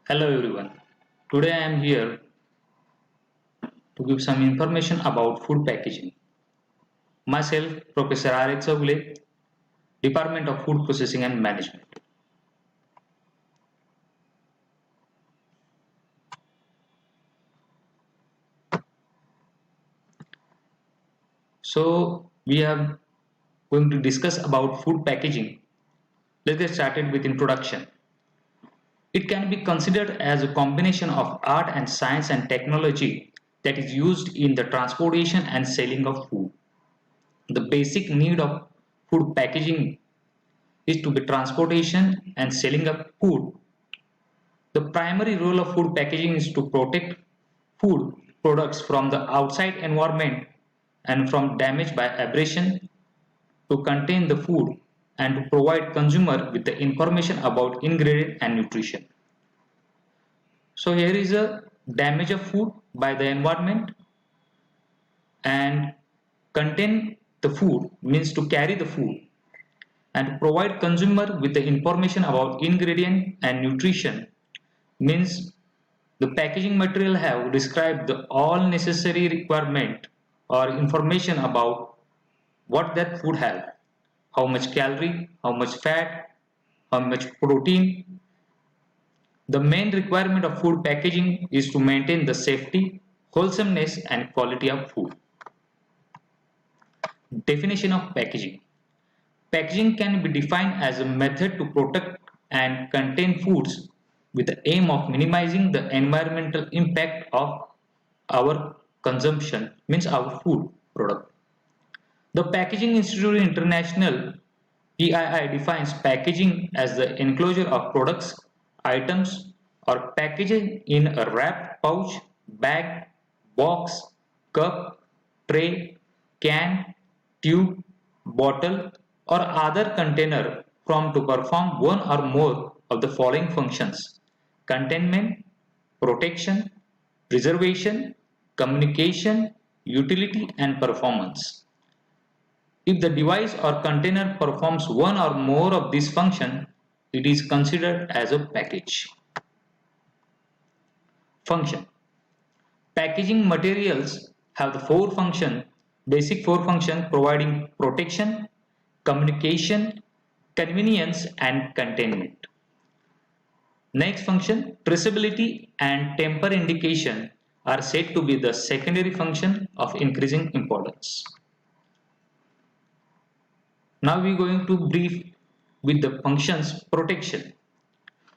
Hello everyone. Today I am here to give some information about food packaging. Myself, Professor R. H. Chowgule, Department of Food Processing and Management. So we are going to discuss about food packaging. Let's get started with introduction. It can be considered as a combination of art and science and technology that is used in the transportation and selling of food. The basic need of food packaging is to be transportation and selling of food. The primary role of food packaging is to protect food products from the outside environment and from damage by abrasion, to contain the food and to provide consumer with the information about ingredient and nutrition. So here is a damage of food by the environment, and contain the food means to carry the food, and to provide consumer with the information about ingredient and nutrition means the packaging material have described the all necessary requirement or information about what that food have, how much calorie, how much fat, how much protein. The main requirement of food packaging is to maintain the safety, wholesomeness and quality of food. Definition of packaging. Packaging can be defined as a method to protect and contain foods with the aim of minimizing the environmental impact of our consumption, means our food product. The Packaging Institute International PII defines packaging as the enclosure of products, items, or packaging in a wrapped pouch, bag, box, cup, tray, can, tube, bottle, or other container from to perform one or more of the following functions: containment, protection, preservation, communication, utility, and performance. If the device or container performs one or more of these functions, it is considered as a package. Function. Packaging materials have the basic four function providing protection, communication, convenience and containment. Next function, traceability and temper indication are said to be the secondary function of increasing importance. Now we are going to brief with the functions. Protection.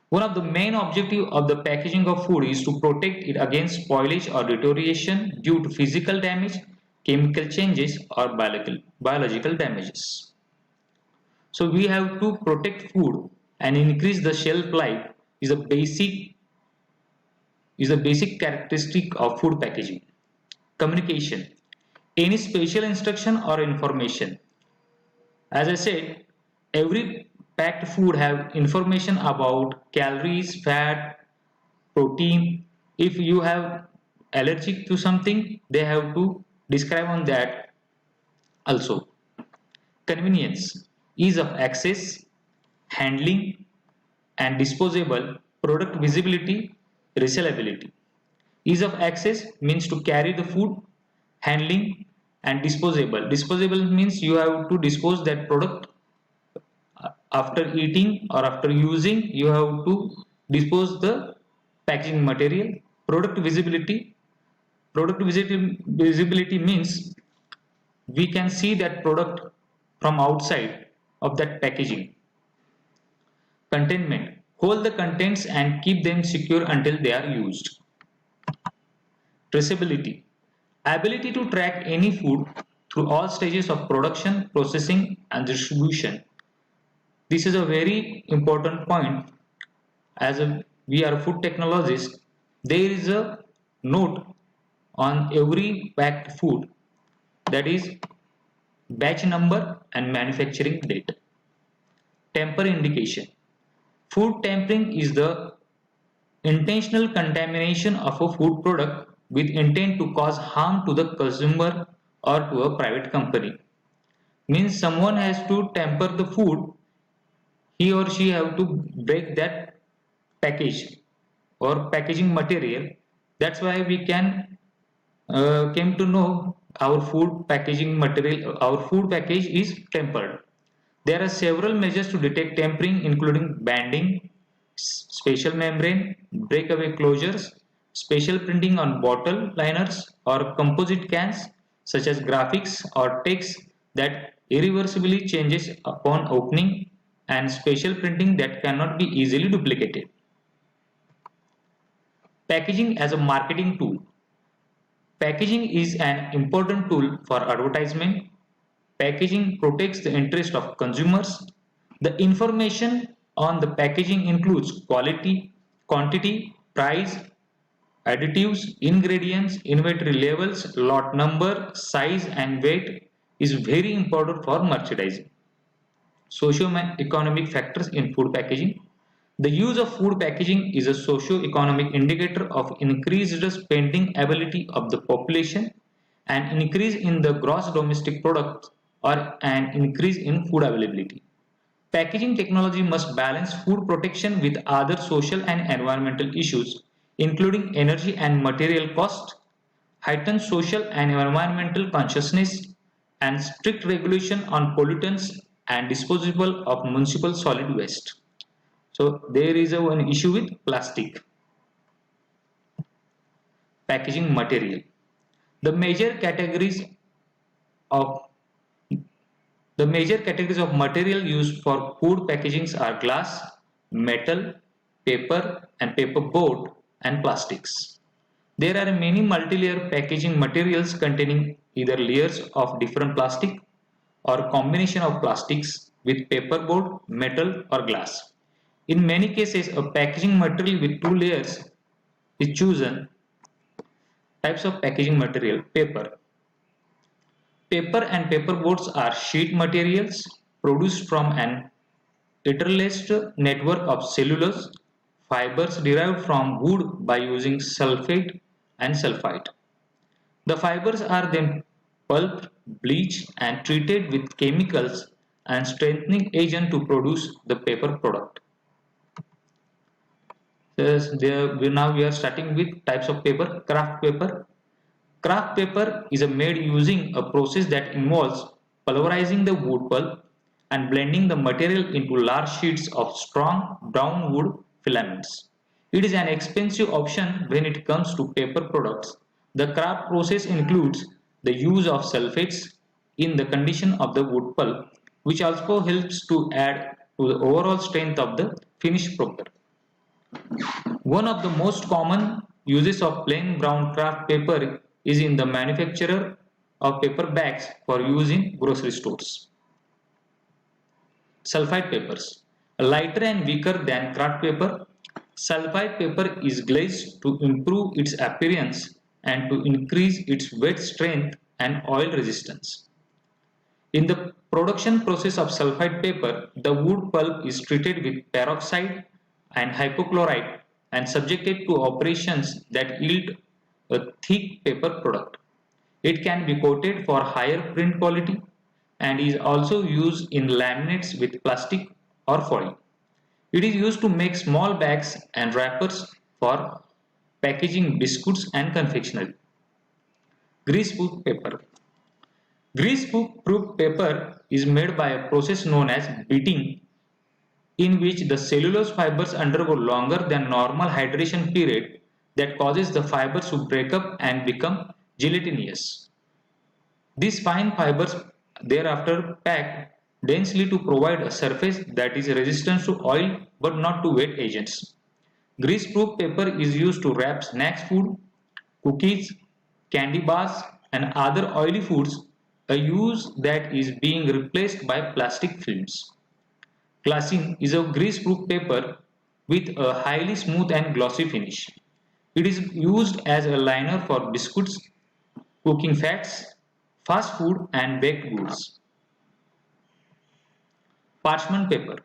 One of the main objectives of the packaging of food is to protect it against spoilage or deterioration due to physical damage, chemical changes or biological damages. So we have to protect food and increase the shelf life is a basic characteristic of food packaging. Communication. Any special instruction or information. As I said, every packed food have information about calories, fat, protein. If you have allergic to something, they have to describe on that also. Convenience, ease of access, handling and disposable, product visibility, resellability. Ease of access means to carry the food, handling and disposable. Disposable means you have to dispose that product after eating or after using, you have to dispose the packaging material. Product visibility. Visibility means we can see that product from outside of that packaging. Containment. Hold the contents and keep them secure until they are used. Traceability. Ability to track any food through all stages of production, processing and distribution. This is a very important point. We are food technologists, there is a note on every packed food, that is batch number and manufacturing date. Temper indication. Food tampering is the intentional contamination of a food product with intent to cause harm to the consumer or to a private company. Means someone has to tamper the food, he or she have to break that package. or packaging material. That's why we can came to know our food packaging material, our food package is tempered. There are several measures to detect tempering, including banding, spatial membrane, breakaway closures, special printing on bottle liners or composite cans, such as graphics or text that irreversibly changes upon opening, and spatial printing that cannot be easily duplicated. Packaging as a marketing tool. Packaging is an important tool for advertisement. Packaging protects the interest of consumers. The information on the packaging includes quality, quantity, price, additives, ingredients, inventory levels, lot number, size, and weight is very important for merchandising. Socio-economic factors in food packaging. The use of food packaging is a socio-economic indicator of increased spending ability of the population, an increase in the gross domestic product, or an increase in food availability. Packaging technology must balance food protection with other social and environmental issues, including energy and material cost, heightened social and environmental consciousness, and strict regulation on pollutants and disposal of municipal solid waste. So there is one issue with plastic packaging material. The major categories of the major categories of material used for food packagings are glass, metal, paper and paperboard, and plastics. There are many multi-layer packaging materials containing either layers of different plastic or combination of plastics with paperboard, metal or glass. In many cases, a packaging material with two layers is chosen. Types of packaging material. Paper. Paper and paperboards are sheet materials produced from an interlaced network of cellulose fibers derived from wood by using sulfate and sulfite. The fibers are then pulped, bleached, and treated with chemicals and strengthening agent to produce the paper product. Now we are starting with types of paper. Craft paper. Craft paper is made using a process that involves pulverizing the wood pulp and blending the material into large sheets of strong brown wood filaments. It is an expensive option when it comes to paper products. The craft process includes the use of sulfates in the condition of the wood pulp, which also helps to add to the overall strength of the finished product. One of the most common uses of plain brown craft paper is in the manufacture of paper bags for use in grocery stores. Sulfite papers. Lighter and weaker than craft paper, sulfite paper is glazed to improve its appearance and to increase its weight strength and oil resistance. In the production process of sulfite paper, the wood pulp is treated with peroxide and hypochlorite and subjected to operations that yield a thick paper product. It can be coated for higher print quality and is also used in laminates with plastic or foil. It is used to make small bags and wrappers for packaging biscuits and confectionery. Greaseproof paper. Greaseproof paper is made by a process known as beating, in which the cellulose fibers undergo longer than normal hydration period that causes the fibers to break up and become gelatinous. These fine fibers thereafter packed densely to provide a surface that is resistant to oil but not to wet agents. Greaseproof paper is used to wrap snacks food, cookies, candy bars and other oily foods, a use that is being replaced by plastic films. Glassine is a greaseproof paper with a highly smooth and glossy finish. It is used as a liner for biscuits, cooking fats, fast food and baked goods. Parchment paper.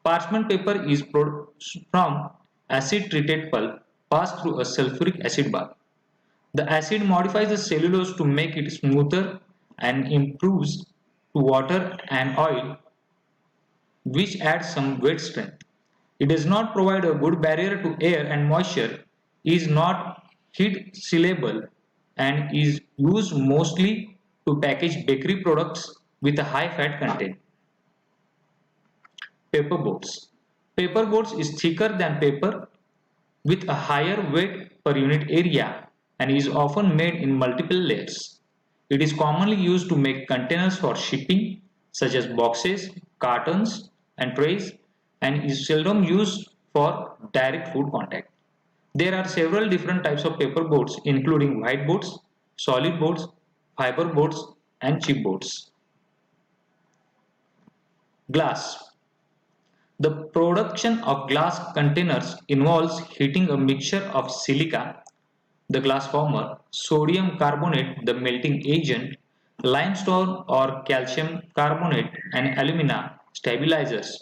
Parchment paper is produced from acid treated pulp passed through a sulfuric acid bath. The acid modifies the cellulose to make it smoother and improves to water and oil, which adds some weight strength. It does not provide a good barrier to air and moisture, is not heat sealable, and is used mostly to package bakery products with a high fat content. Paperboards. Paperboards is thicker than paper with a higher weight per unit area and is often made in multiple layers. It is commonly used to make containers for shipping, such as boxes, cartons, and trays, and is seldom used for direct food contact. There are several different types of paperboards, including whiteboards, solid boards, fiber boards, and chipboards. Glass. The production of glass containers involves heating a mixture of silica, the glass former, sodium carbonate, the melting agent, limestone or calcium carbonate, and alumina stabilizers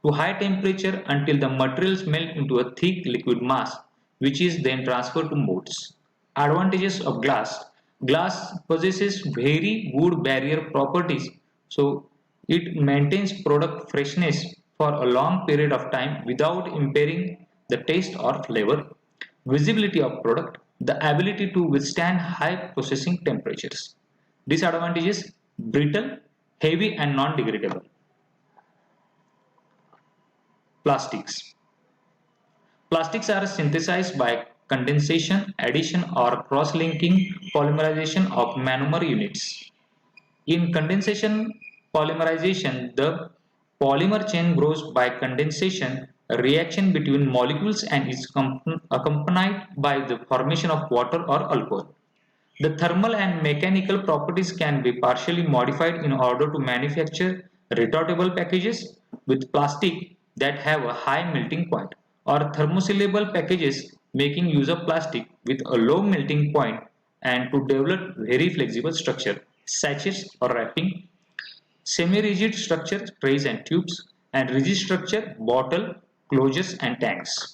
to high temperature until the materials melt into a thick liquid mass, which is then transferred to molds. Advantages of glass. Glass possesses very good barrier properties, so it maintains product freshness for a long period of time without impairing the taste or flavor. Visibility of product, the ability to withstand high processing temperatures. Disadvantages, brittle, heavy and non-degradable. Plastics. Plastics are synthesized by condensation, addition or cross-linking polymerization of monomer units. In condensation polymerization, the polymer chain grows by condensation, a reaction between molecules, and is accompanied by the formation of water or alcohol. The thermal and mechanical properties can be partially modified in order to manufacture retortable packages with plastic that have a high melting point, or thermosealable packages making use of plastic with a low melting point and to develop very flexible structure, sachets or wrapping, semi-rigid structure, trays and tubes, and rigid structure, bottle, closures and tanks.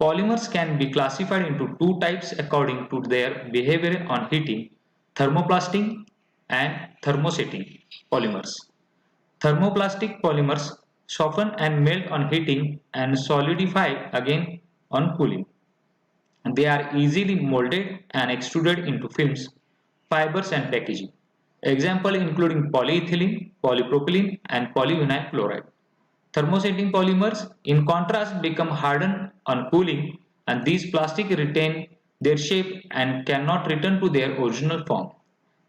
Polymers can be classified into two types according to their behavior on heating: thermoplastic and thermosetting polymers. Thermoplastic polymers soften and melt on heating and solidify again on cooling. They are easily molded and extruded into films, fibers and packaging. Example including polyethylene, polypropylene and polyvinyl chloride. Thermosetting polymers, in contrast, become hardened on cooling, and these plastics retain their shape and cannot return to their original form.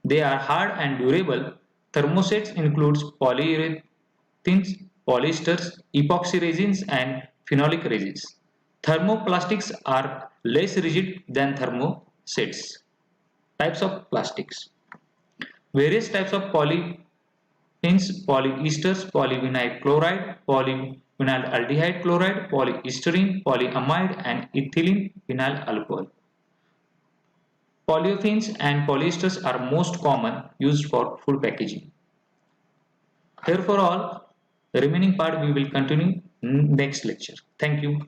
They are hard and durable. Thermosets includes polyurethanes, polyesters, epoxy resins, and phenolic resins. Thermoplastics are less rigid than thermosets. Types of plastics. Various types of polyesters, polyvinyl chloride, polyvinylaldehyde chloride, polyestyrene, polyamide, and ethylene vinyl alcohol. Polyolefins and polyesters are most common used for food packaging. Here for all, the remaining part we will continue in next lecture. Thank you.